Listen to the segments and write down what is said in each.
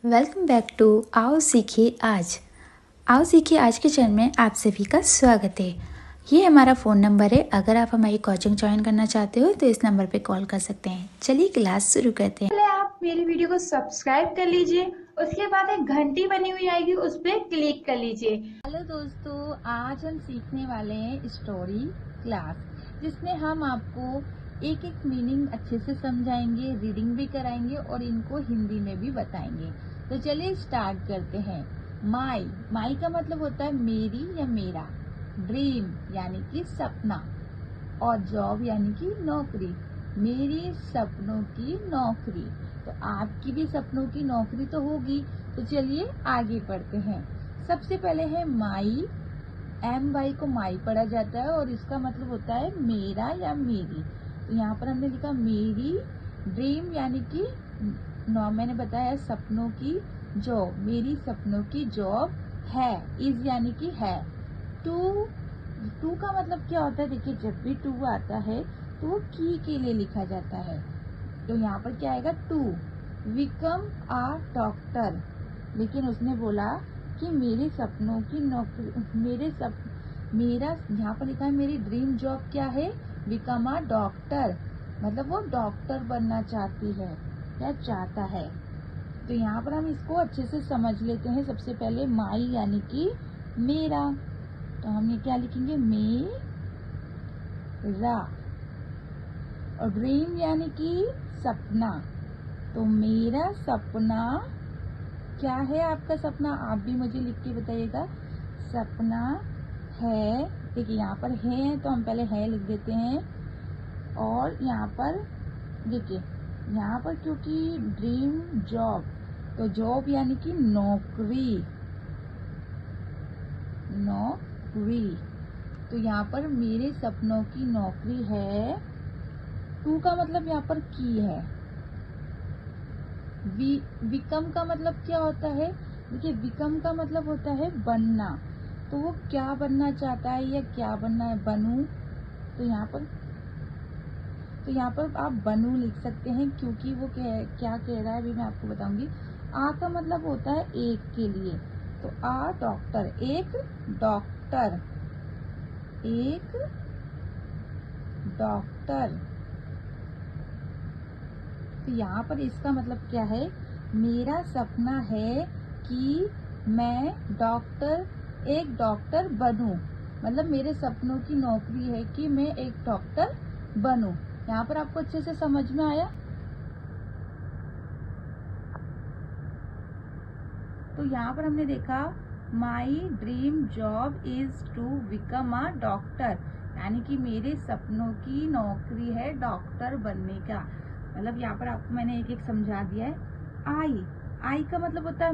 Welcome back to आओ सीखिए आज। आओ सीखिए आज के चैनल में आप सभी का स्वागत है। ये हमारा फ़ोन नंबर है। अगर आप हमारी कोचिंग ज्वाइन करना चाहते हो तो इस नंबर पे कॉल कर सकते हैं। चलिए क्लास शुरू करते हैं। पहले आप मेरी वीडियो को सब्सक्राइब कर लीजिए, उसके बाद एक घंटी बनी हुई आएगी, उस पर क्लिक कर लीजिए। हेलो दोस्तों, आज हम सीखने वाले हैं स्टोरी क्लास, जिसमें हम आपको एक एक मीनिंग अच्छे से समझाएंगे, रीडिंग भी कराएंगे और इनको हिंदी में भी बताएंगे। तो चलिए स्टार्ट करते हैं। माई का मतलब होता है मेरी या मेरा। ड्रीम यानी कि सपना, और जॉब यानी कि नौकरी। मेरी सपनों की नौकरी, तो आपकी भी सपनों की नौकरी तो होगी। तो चलिए आगे बढ़ते हैं। सबसे पहले है माई। MY को माई पढ़ा जाता है और इसका मतलब होता है मेरा या मेरी। तो यहाँ पर हमने लिखा मेरी। ड्रीम यानी कि मैंने बताया सपनों की जॉब, मेरी सपनों की जॉब है। इज यानी कि है। टू का मतलब क्या होता है? देखिए, जब भी टू आता है तो वो की के लिए लिखा जाता है। तो यहाँ पर क्या आएगा? टू। बिकम अ डॉक्टर, लेकिन उसने बोला कि मेरे सपनों की नौकरी, मेरा यहाँ पर लिखा है मेरी ड्रीम जॉब क्या है? बिकम अ डॉक्टर, मतलब वो डॉक्टर बनना चाहती है या चाहता है। तो यहाँ पर हम इसको अच्छे से समझ लेते हैं। सबसे पहले माई यानी कि मेरा, तो हम ये क्या लिखेंगे? मेरा। और ड्रीम यानी कि सपना, तो मेरा सपना क्या है? आपका सपना आप भी मुझे लिख के बताइएगा। सपना है, देखिए यहाँ पर है तो हम पहले है लिख देते हैं। और यहाँ पर देखिए, यहाँ पर क्योंकि ड्रीम जॉब, तो जॉब यानी कि नौकरी। तो यहाँ पर मेरे सपनों की नौकरी है। टू का मतलब यहाँ पर की है। बिकम का मतलब क्या होता है? देखिए, बिकम का मतलब होता है बनना। तो वो क्या बनना चाहता है या क्या बनना है? बनू। तो यहाँ पर आप बनू लिख सकते हैं, क्योंकि वो क्या कह रहा है अभी मैं आपको बताऊंगी। आ का मतलब होता है एक के लिए, तो आ डॉक्टर, एक डॉक्टर, एक डॉक्टर। तो यहाँ पर इसका मतलब क्या है? मेरा सपना है कि मैं एक डॉक्टर बनूं, मतलब मेरे सपनों की नौकरी है कि मैं एक डॉक्टर बनूं। यहाँ पर आपको अच्छे से समझ में आया? तो यहाँ पर हमने देखा my dream job is to become a doctor, यानी कि मेरे सपनों की नौकरी है डॉक्टर बनने का। मतलब यहाँ पर आपको मैंने एक एक समझा दिया है। आई का मतलब होता है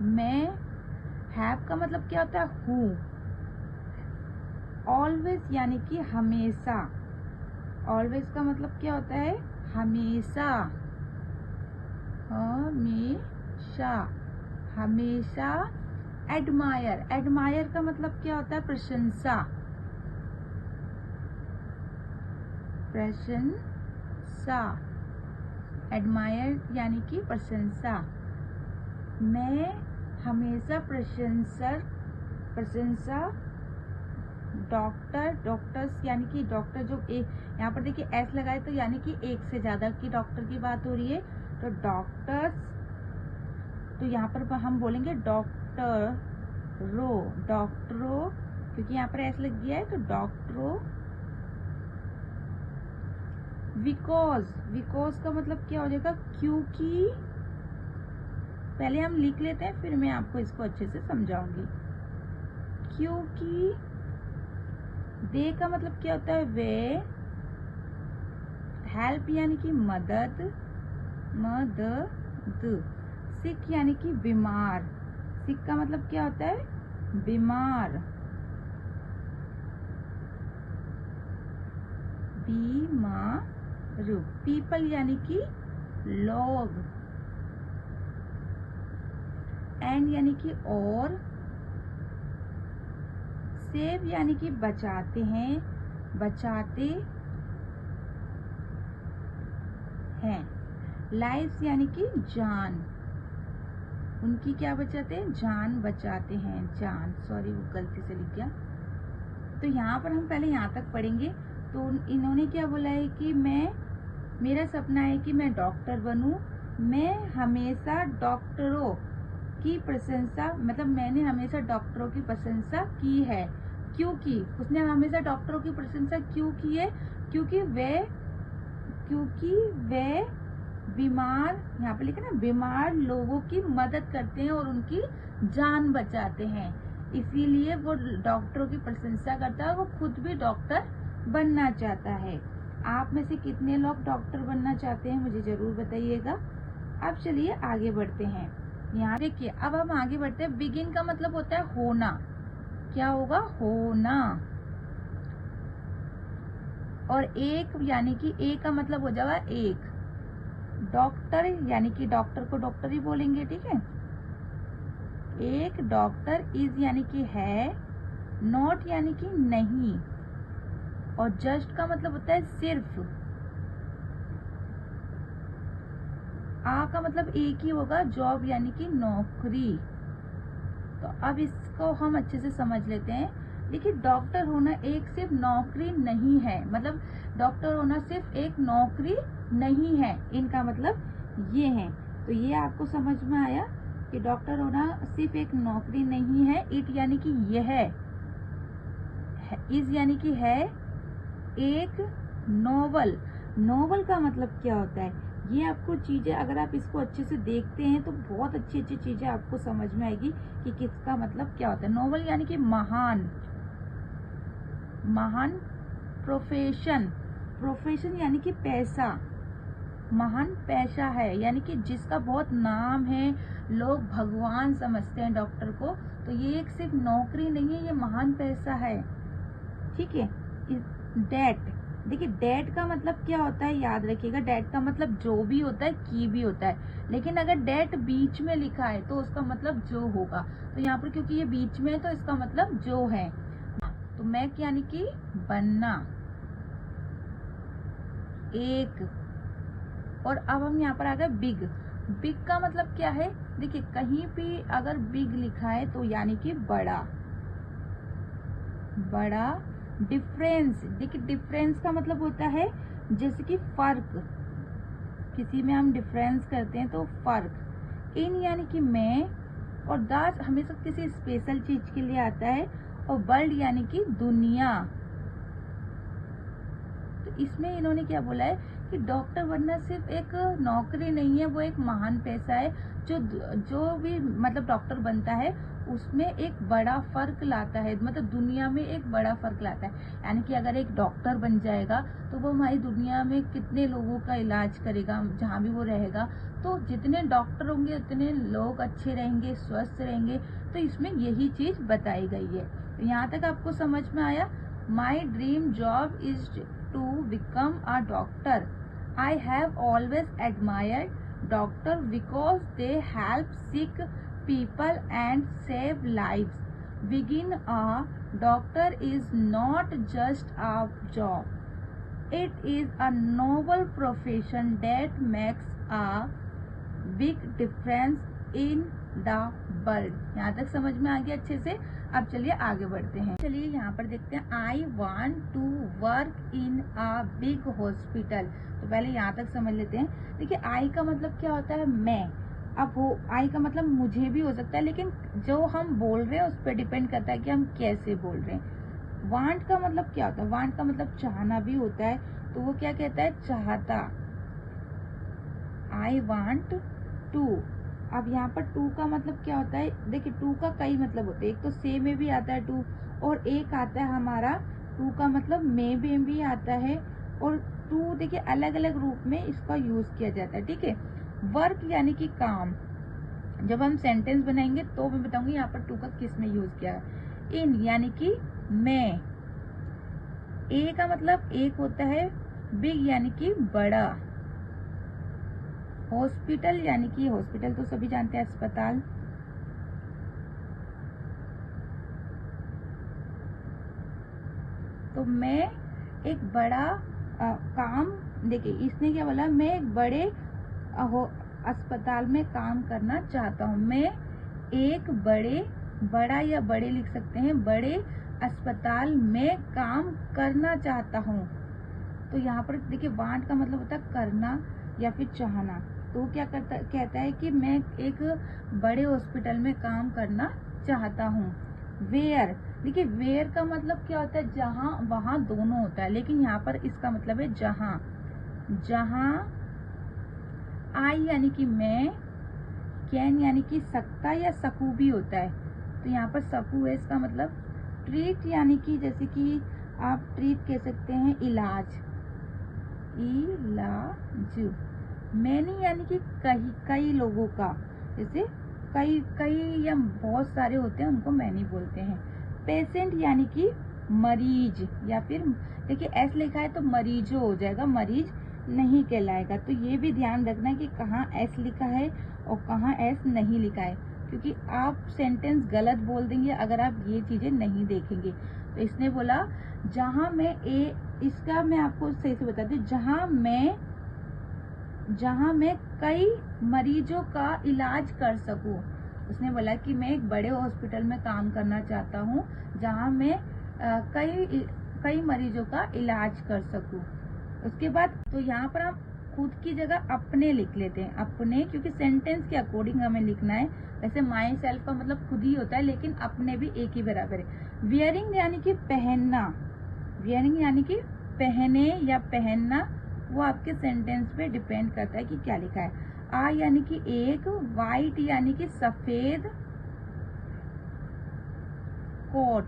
मैं। हैव का मतलब क्या होता है? हूँ। ऑलवेज यानी कि हमेशा। ऑलवेज का मतलब क्या होता है? हमेशा। हमेशा। एडमायर का मतलब क्या होता है? प्रशंसा। एडमायर यानी कि प्रशंसा। मैं हमेशा प्रशंसा डॉक्टर्स यानी कि डॉक्टर जो एक, यहाँ पर देखिए एस लगाए तो यानी कि एक से ज्यादा की डॉक्टर की बात हो रही है। तो डॉक्टर्स, तो यहाँ पर हम बोलेंगे डॉक्टरों, क्योंकि यहाँ पर एस लग गया है, तो डॉक्टरों। बिकॉज का मतलब क्या हो जाएगा? क्योंकि। पहले हम लिख लेते हैं, फिर मैं आपको इसको अच्छे से समझाऊंगी। क्योंकि। दे का मतलब क्या होता है? वे। हेल्प यानी कि मदद। सिक यानी कि बीमार। सिक का मतलब क्या होता है? बीमार। पीपल यानी कि लोग। एंड यानी कि और। सेव यानी कि बचाते हैं, लाइव्स यानी कि जान, उनकी क्या बचाते हैं, जान बचाते हैं, जान, सॉरी वो गलती से लिख गया। तो यहाँ पर हम पहले यहाँ तक पढ़ेंगे। तो इन्होंने क्या बोला है कि मेरा सपना है कि मैं डॉक्टर बनूं, मैं हमेशा डॉक्टरों की प्रशंसा, मतलब मैंने हमेशा डॉक्टरों की प्रशंसा की है, क्योंकि उसने हमेशा डॉक्टरों की प्रशंसा क्यों की है, क्योंकि वे बीमार, यहाँ पे लिखे ना, बीमार लोगों की मदद करते हैं और उनकी जान बचाते हैं, इसीलिए वो डॉक्टरों की प्रशंसा करता है, वो खुद भी डॉक्टर बनना चाहता है। आप में से कितने लोग डॉक्टर बनना चाहते हैं मुझे जरूर बताइएगा। अब चलिए आगे बढ़ते हैं। यहाँ देखिए, अब हम आगे बढ़ते हैं। बिगिन का मतलब होता है होना, क्या होगा, होना। और एक यानी कि ए का मतलब हो जाएगा एक। डॉक्टर यानी कि डॉक्टर को डॉक्टर ही बोलेंगे, ठीक है। एक डॉक्टर, इज यानी कि है, नॉट यानी कि नहीं, और जस्ट का मतलब होता है सिर्फ। आ का मतलब एक ही होगा, जॉब यानी कि नौकरी। तो अब इसको हम अच्छे से समझ लेते हैं। देखिए, डॉक्टर होना एक सिर्फ नौकरी नहीं है, मतलब डॉक्टर होना सिर्फ एक नौकरी नहीं है, इनका मतलब ये है। तो ये आपको समझ में आया कि डॉक्टर होना सिर्फ एक नौकरी नहीं है। इट यानी कि यह है, इज यानी कि है, एक नोवेल। नोवेल का मतलब क्या होता है, ये आपको चीजें, अगर आप इसको अच्छे से देखते हैं तो बहुत अच्छी अच्छी चीजें आपको समझ में आएगी कि किसका मतलब क्या होता है। नोवेल यानी कि महान, महान। प्रोफेशन, प्रोफेशन यानी कि पैसा, महान पैसा है, यानी कि जिसका बहुत नाम है, लोग भगवान समझते हैं डॉक्टर को, तो ये एक सिर्फ नौकरी नहीं है, ये महान पैसा है, ठीक है। डेट, देखिए डेट का मतलब क्या होता है, याद रखिएगा, डेट का मतलब जो भी होता है, की भी होता है, लेकिन अगर डेट बीच में लिखा है तो उसका मतलब जो होगा। तो यहाँ पर क्योंकि ये बीच में है तो इसका मतलब जो है। तो मैक यानी कि बनना, एक। और अब हम यहाँ पर आ गए बिग। बिग का मतलब क्या है, देखिए कहीं भी अगर बिग लिखा है तो यानी कि बड़ा, बड़ा। डिफरेंस, देखिए डिफरेंस का मतलब होता है जैसे कि फर्क, किसी में हम डिफरेंस करते हैं तो फर्क। इन यानी कि मैं, और दास हमेशा किसी स्पेशल चीज के लिए आता है, और वर्ल्ड यानी कि दुनिया। तो इसमें इन्होंने क्या बोला है कि डॉक्टर बनना सिर्फ एक नौकरी नहीं है, वो एक महान पैसा है, जो भी मतलब डॉक्टर बनता है उसमें एक बड़ा फर्क लाता है, मतलब दुनिया में एक बड़ा फर्क लाता है। यानी कि अगर एक डॉक्टर बन जाएगा तो वो हमारी दुनिया में कितने लोगों का इलाज करेगा, जहाँ भी वो रहेगा। तो जितने डॉक्टर होंगे उतने लोग अच्छे रहेंगे, स्वस्थ रहेंगे। तो इसमें यही चीज बताई गई है। तो यहाँ तक आपको समझ में आया। My dream job is to become a doctor. I have always admired doctor because they help sick people and save lives. Being a doctor is not just a job. It is a noble profession that makes a big difference in the world. यहाँ तक समझ में आ गया अच्छे से। अब चलिए आगे बढ़ते हैं। चलिए यहाँ पर देखते हैं, I want to work in a big hospital. तो पहले यहाँ तक समझ लेते हैं। देखिए आई का मतलब क्या होता है, मैं। अब हो आई का मतलब मुझे भी हो सकता है, लेकिन जो हम बोल रहे हैं उस पर डिपेंड करता है कि हम कैसे बोल रहे हैं। वांट का मतलब क्या होता है, वांट का मतलब चाहना भी होता है, तो वो क्या कहता है, चाहता। I want to. अब यहाँ पर टू का मतलब क्या होता है, देखिए टू का कई मतलब होते हैं। एक तो से में भी आता है टू, और एक आता है हमारा टू का मतलब में भी आता है। और टू देखिए अलग अलग रूप में इसका यूज किया जाता है, ठीक है। वर्क यानी कि काम, जब हम सेंटेंस बनाएंगे तो मैं बताऊंगी यहाँ पर टू का किस में यूज किया है। इन यानी कि मैं। ए का मतलब एक होता है, बिग यानी कि बड़ा। हॉस्पिटल यानी कि हॉस्पिटल तो सभी जानते हैं, अस्पताल। तो मैं एक बड़ा काम, देखिए इसने क्या बोला, मैं एक बड़े अस्पताल में काम करना चाहता हूँ। मैं एक बड़ा या बड़े लिख सकते हैं, बड़े अस्पताल में काम करना चाहता हूँ। तो यहाँ पर देखिए वांट का मतलब होता है करना या फिर चाहना। तो क्या कहता है कि मैं एक बड़े हॉस्पिटल में काम करना चाहता हूँ। वेयर, देखिए वेयर का मतलब क्या होता है, जहाँ वहाँ दोनों होता है, लेकिन यहाँ पर इसका मतलब है जहाँ। जहाँ आई यानी कि मैं, कैन यानी कि सकता या सकू भी होता है। तो यहाँ पर सकू है, इसका मतलब ट्रीट यानी कि जैसे कि आप ट्रीट कह सकते हैं इलाज, इलाज। मैनी यानी कि कई लोगों का, जैसे कई या बहुत सारे होते हैं उनको मैनी बोलते हैं। पेशेंट यानी कि मरीज, या फिर देखिए एस लिखा है तो मरीजो हो जाएगा, मरीज नहीं कहलाएगा। तो ये भी ध्यान रखना है कि कहाँ एस लिखा है और कहाँ एस नहीं लिखा है, क्योंकि आप सेंटेंस गलत बोल देंगे अगर आप ये चीजें नहीं देखेंगे। तो इसने बोला जहां मैं इसका मैं आपको सही से बता दूं, जहां मैं कई मरीजों का इलाज कर सकूं। उसने बोला कि मैं एक बड़े हॉस्पिटल में काम करना चाहता हूं जहां मैं कई मरीजों का इलाज कर सकूं। उसके बाद तो यहाँ पर हम खुद की जगह अपने लिख लेते हैं, अपने, क्योंकि सेंटेंस के अकॉर्डिंग हमें लिखना है। वैसे माई सेल्फ का मतलब खुद ही होता है, लेकिन अपने भी एक ही बराबर है। वियरिंग यानी कि पहनना, वियरिंग यानी कि पहने या पहनना, वो आपके सेंटेंस पे डिपेंड करता है कि क्या लिखा है। आ यानी कि एक, वाइट यानी कि सफेद कोट,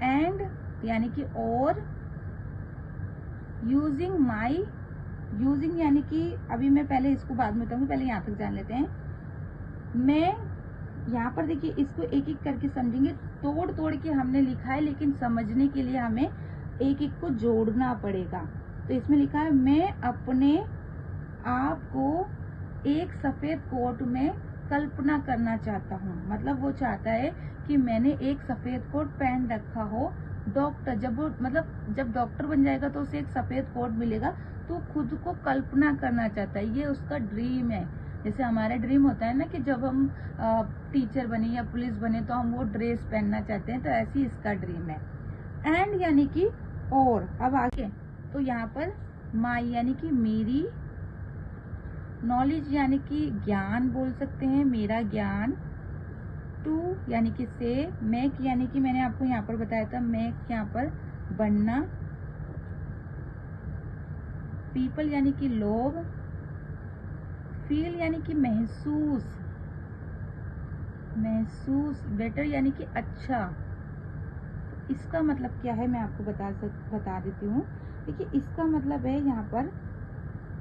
एंड यानी कि और, यूजिंग यानी कि अभी मैं पहले इसको बाद में बताऊंगी, पहले यहाँ तक जान लेते हैं। मैं यहाँ पर देखिए इसको एक एक करके समझेंगे, तोड़ के हमने लिखा है, लेकिन समझने के लिए हमें एक एक को जोड़ना पड़ेगा। तो इसमें लिखा है मैं अपने आप को एक सफेद कोट में कल्पना करना चाहता हूँ। मतलब वो चाहता है कि मैंने एक सफेद कोट पहन रखा हो। डॉक्टर जब डॉक्टर बन जाएगा तो उसे एक सफेद कोट मिलेगा, तो खुद को कल्पना करना चाहता है, ये उसका ड्रीम है। जैसे हमारा ड्रीम होता है ना कि जब हम टीचर बने या पुलिस बने तो हम वो ड्रेस पहनना चाहते हैं, तो ऐसी इसका ड्रीम है। एंड यानी कि और। अब आगे तो यहाँ पर माई यानी कि मेरी, नॉलेज यानी कि ज्ञान बोल सकते हैं, मेरा ज्ञान। टू यानी कि से, मेक यानी कि मैंने आपको यहाँ पर बताया था, मेक यहाँ पर बनना। पीपल यानी कि लोग। फील यानी कि महसूस, बेटर यानी कि अच्छा। इसका मतलब क्या है मैं आपको बता देती हूँ। देखिए इसका मतलब है यहाँ पर,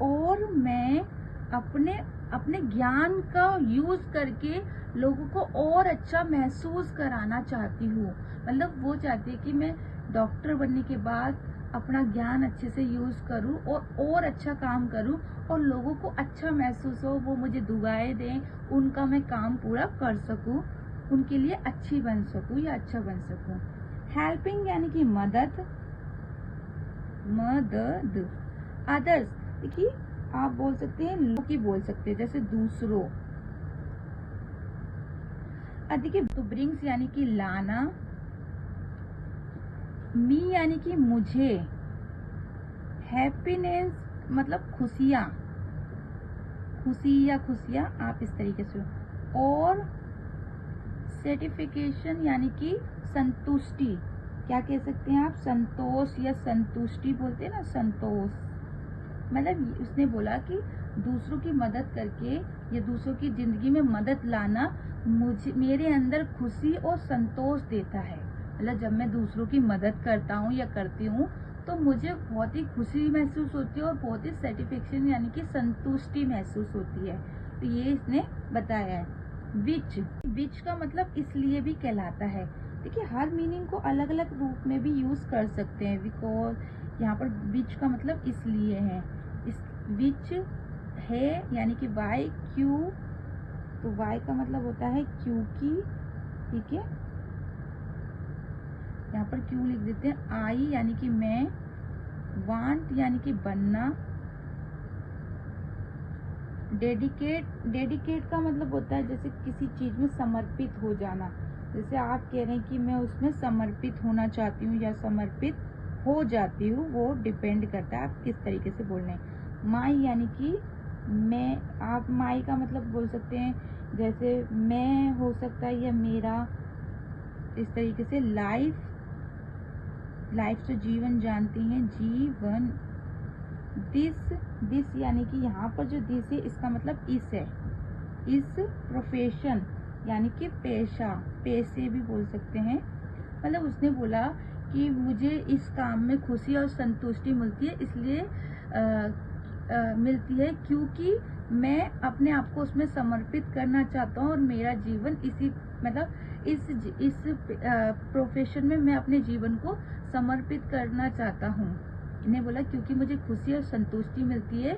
और मैं अपने ज्ञान का यूज करके लोगों को और अच्छा महसूस कराना चाहती हूँ। मतलब वो चाहती है कि मैं डॉक्टर बनने के बाद अपना ज्ञान अच्छे से यूज करूँ और अच्छा काम करूँ, और लोगों को अच्छा महसूस हो, वो मुझे दुआएं दें, उनका मैं काम पूरा कर सकूँ, उनके लिए अच्छी बन सकूँ या अच्छा बन सकूँ। हेल्पिंग यानी कि मदद। अदर्स, देखिए आप बोल सकते हैं, लोग की बोल सकते हैं, जैसे दूसरों। देखिए तो ब्रिंग्स यानी कि लाना। मी यानी कि मुझे। हैप्पीनेस मतलब खुशियाँ, खुशियाँ आप इस तरीके से। और सेटिफिकेशन यानी कि संतुष्टि, क्या कह सकते हैं आप, संतोष या संतुष्टि बोलते हैं ना, संतोष। मतलब उसने बोला कि दूसरों की मदद करके या दूसरों की जिंदगी में मदद लाना मेरे अंदर खुशी और संतोष देता है। मतलब जब मैं दूसरों की मदद करता हूँ या करती हूँ तो मुझे बहुत ही खुशी महसूस होती है और बहुत ही सेटिस्फेक्शन यानी कि संतुष्टि महसूस होती है। तो ये इसने बताया है। विच का मतलब इसलिए भी कहलाता है। देखिए हर मीनिंग को अलग अलग रूप में भी यूज कर सकते हैं। बिकॉज यहाँ पर विच का मतलब इसलिए है, इस विच है यानी कि वाई, क्यों, तो वाई का मतलब होता है क्योंकि, ठीक है। यहाँ पर क्यों लिख देते हैं। आई यानी कि मैं, वांट यानी कि बनना, डेडिकेट का मतलब होता है जैसे किसी चीज में समर्पित हो जाना। जैसे आप कह रहे हैं कि मैं उसमें समर्पित होना चाहती हूँ या समर्पित हो जाती हूँ, वो डिपेंड करता है आप किस तरीके से बोल रहे हैं। माई यानी कि मैं, आप माई का मतलब बोल सकते हैं जैसे मैं हो सकता है या मेरा, इस तरीके से। लाइफ तो जीवन जानती हैं, जीवन। दिस यानी कि यहाँ पर जो दिस है इसका मतलब इस है। इस प्रोफेशन यानी कि पेशा, पैसे भी बोल सकते हैं। मतलब उसने बोला कि मुझे इस काम में खुशी और संतुष्टि मिलती है, इसलिए मिलती है क्योंकि मैं अपने आप को उसमें समर्पित करना चाहता हूँ और मेरा जीवन इसी मतलब इस प्रोफेशन में मैं अपने जीवन को समर्पित करना चाहता हूँ। इन्हें बोला क्योंकि मुझे खुशी और संतुष्टि मिलती है,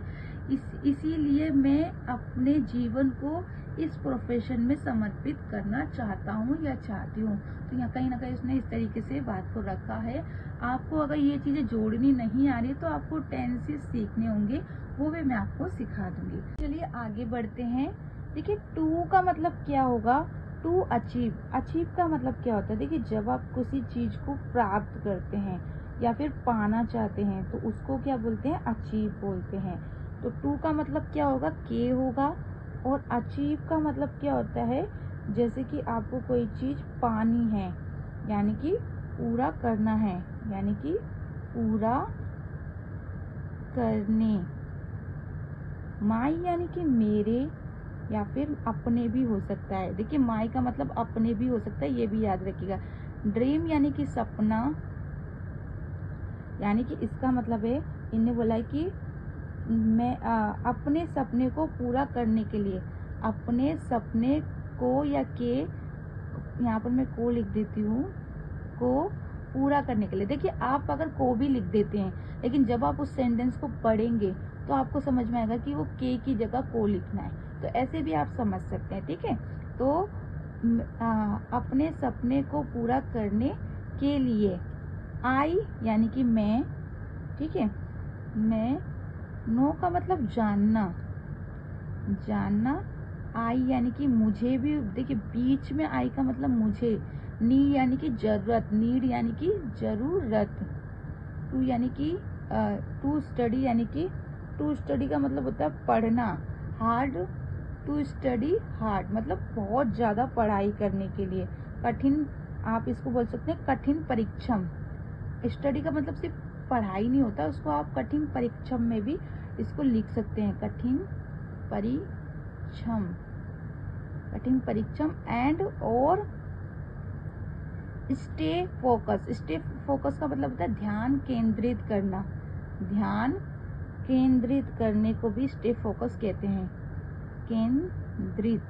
इसीलिए मैं अपने जीवन को इस प्रोफेशन में समर्पित करना चाहता हूँ या चाहती हूँ। तो यहाँ कहीं ना कहीं उसने इस तरीके से बात को रखा है। आपको अगर ये चीजें जोड़नी नहीं आ रही तो आपको टेंसेस सीखने होंगे, वो भी मैं आपको सिखा दूंगी। चलिए आगे बढ़ते हैं। देखिए टू का मतलब क्या होगा, टू अचीव का मतलब क्या होता है। देखिए जब आप किसी चीज को प्राप्त करते हैं या फिर पाना चाहते हैं तो उसको क्या बोलते हैं, अचीव बोलते हैं। तो टू का मतलब क्या होगा, के होगा। और अचीव का मतलब क्या होता है, जैसे कि आपको कोई चीज पानी है यानी कि पूरा करना है, यानी कि पूरा करने। माई यानी कि मेरे या फिर अपने भी हो सकता है। देखिए माई का मतलब अपने भी हो सकता है, ये भी याद रखिएगा। ड्रीम यानी कि सपना, यानी कि इसका मतलब है, इन्हें बोला है कि मैं अपने सपने को पूरा करने के लिए, अपने सपने को या के, यहाँ पर मैं को लिख देती हूँ, को पूरा करने के लिए। देखिए आप अगर को भी लिख देते हैं लेकिन जब आप उस सेंटेंस को पढ़ेंगे तो आपको समझ में आएगा कि वो के की जगह को लिखना है। तो ऐसे भी आप समझ सकते हैं, ठीक है। तो अपने सपने को पूरा करने के लिए, आई यानी कि मैं, ठीक है। मैं, नो का मतलब जानना। आई यानी कि मुझे भी, देखिए बीच में आई का मतलब मुझे। नी यानी कि जरूरत, नीड यानी कि जरूरत। टू यानी कि टू स्टडी यानी कि टू स्टडी का मतलब होता है पढ़ना। हार्ड, टू स्टडी हार्ड मतलब बहुत ज्यादा पढ़ाई करने के लिए। कठिन, आप इसको बोल सकते हैं कठिन परिश्रम। स्टडी का मतलब सिर्फ पढ़ाई नहीं होता, उसको आप कठिन परिश्रम में भी इसको लिख सकते हैं, कठिन परिश्रम। एंड और स्टे फोकस का मतलब होता है ध्यान केंद्रित करना। ध्यान केंद्रित करने को भी स्टे फोकस कहते हैं, केंद्रित।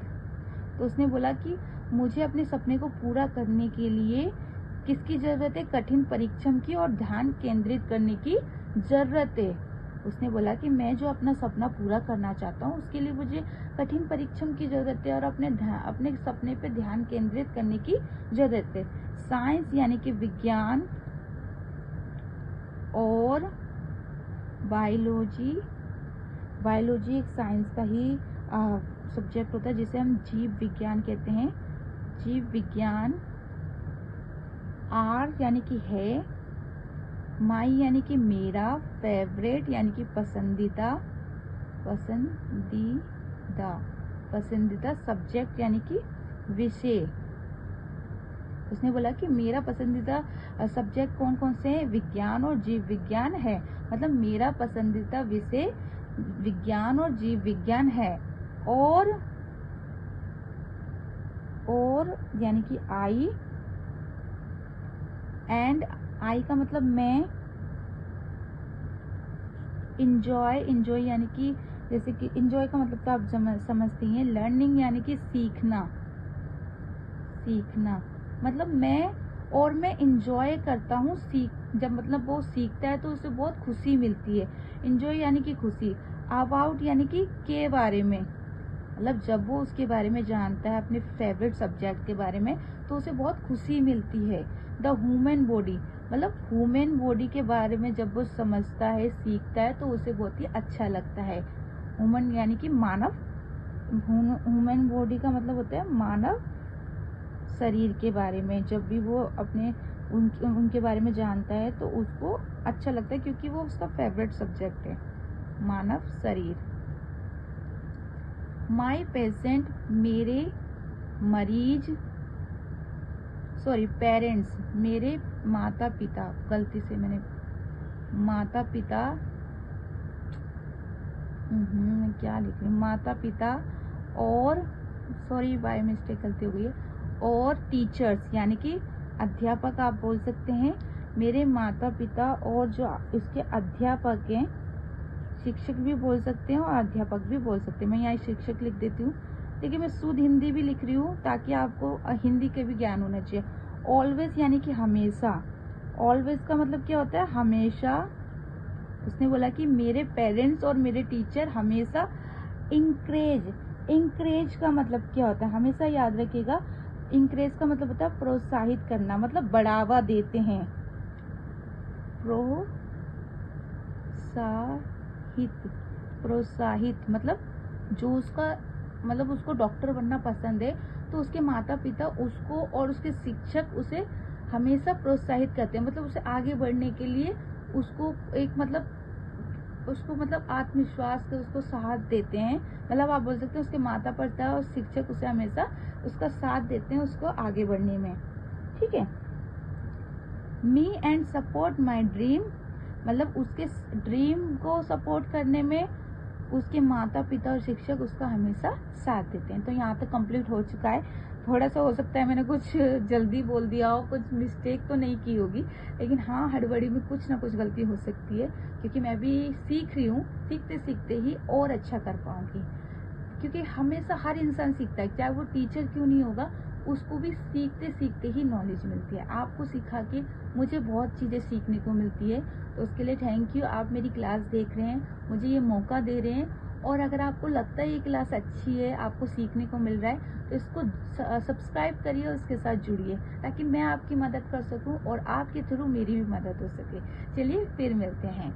तो उसने बोला कि मुझे अपने सपने को पूरा करने के लिए किसकी जरूरत है, कठिन परिश्रम की और ध्यान केंद्रित करने की जरूरत है। उसने बोला कि मैं जो अपना सपना पूरा करना चाहता हूँ उसके लिए मुझे कठिन परिश्रम की जरूरत है और अपने सपने पे ध्यान केंद्रित करने की जरूरत है। साइंस यानी कि विज्ञान और बायोलॉजी एक साइंस का ही सब्जेक्ट होता है जिसे हम जीव विज्ञान कहते हैं, जीव विज्ञान। आर यानी कि है, माई यानी कि मेरा, फेवरेट यानी कि पसंदीदा, सब्जेक्ट यानी कि विषय। उसने बोला कि मेरा पसंदीदा सब्जेक्ट कौन कौन से हैं, विज्ञान और जीव विज्ञान है। मतलब मेरा पसंदीदा विषय विज्ञान और जीव विज्ञान है। और यानी कि आई, एंड आई का मतलब मैं। इंजॉय यानी कि जैसे कि इंजॉय का मतलब तो आप समझती हैं। लर्निंग यानी कि सीखना मतलब मैं इंजॉय करता हूँ। जब मतलब वो सीखता है तो उसे बहुत खुशी मिलती है। इंजॉय यानी कि खुशी। अबाउट यानी कि के बारे में, मतलब जब वो उसके बारे में जानता है, अपने फेवरेट सब्जेक्ट के बारे में, तो उसे बहुत खुशी मिलती है। द ह्यूमन बॉडी मतलब ह्यूमन बॉडी के बारे में जब वो समझता है, सीखता है, तो उसे बहुत ही अच्छा लगता है। ह्यूमन यानी कि मानव, ह्यूमन बॉडी का मतलब होता है मानव शरीर के बारे में। जब भी वो अपने उनके बारे में जानता है तो उसको अच्छा लगता है, क्योंकि वो उसका फेवरेट सब्जेक्ट है, मानव शरीर। माई पेशेंट, मेरे मरीज, पेरेंट्स, मेरे माता पिता, गलती से मैंने माता पिता, मैं क्या लिख रही हूँ, माता पिता और बाय मिस्टेक गलती हो गई है, और टीचर्स यानी कि अध्यापक आप बोल सकते हैं। मेरे माता पिता और जो इसके अध्यापक हैं, शिक्षक भी बोल सकते हैं और अध्यापक भी बोल सकते हैं। मैं यहाँ शिक्षक लिख देती हूँ, लेकिन मैं शुद्ध हिंदी भी लिख रही हूँ ताकि आपको हिंदी के भी ज्ञान होना चाहिए। ऑलवेज यानी कि हमेशा, ऑलवेज का मतलब क्या होता है, हमेशा। उसने बोला कि मेरे पेरेंट्स और मेरे टीचर हमेशा इंकरेज का मतलब क्या होता है, हमेशा याद रखिएगा। इंकरेज का मतलब होता है प्रोत्साहित करना, मतलब बढ़ावा देते हैं। प्रोत्साहित मतलब जो उसका मतलब उसको डॉक्टर बनना पसंद है तो उसके माता पिता उसको और उसके शिक्षक उसे हमेशा प्रोत्साहित करते हैं, मतलब उसे आगे बढ़ने के लिए उसको एक मतलब आत्मविश्वास से उसको साथ देते हैं। मतलब आप बोल सकते हैं उसके माता पिता और शिक्षक उसे हमेशा उसका साथ देते हैं उसको आगे बढ़ने में। ठीक है। Me and support my dream, मतलब उसके ड्रीम को सपोर्ट करने में उसके माता पिता और शिक्षक उसका हमेशा साथ देते हैं। तो यहाँ तक कंप्लीट हो चुका है। थोड़ा सा हो सकता है मैंने कुछ जल्दी बोल दिया हो, कुछ मिस्टेक तो नहीं की होगी, लेकिन हाँ हड़बड़ी में कुछ ना कुछ गलती हो सकती है, क्योंकि मैं भी सीख रही हूँ। सीखते सीखते ही और अच्छा कर पाऊंगी, क्योंकि हमेशा हर इंसान सीखता है, चाहे वो टीचर क्यों नहीं होगा, उसको भी सीखते सीखते ही नॉलेज मिलती है। आपको सिखा के मुझे बहुत चीज़ें सीखने को मिलती है, तो उसके लिए थैंक यू। आप मेरी क्लास देख रहे हैं, मुझे ये मौका दे रहे हैं, और अगर आपको लगता है ये क्लास अच्छी है, आपको सीखने को मिल रहा है, तो इसको सब्सक्राइब करिए और इसके साथ जुड़िए, ताकि मैं आपकी मदद कर सकूं और आपके थ्रू मेरी भी मदद हो सके। चलिए फिर मिलते हैं।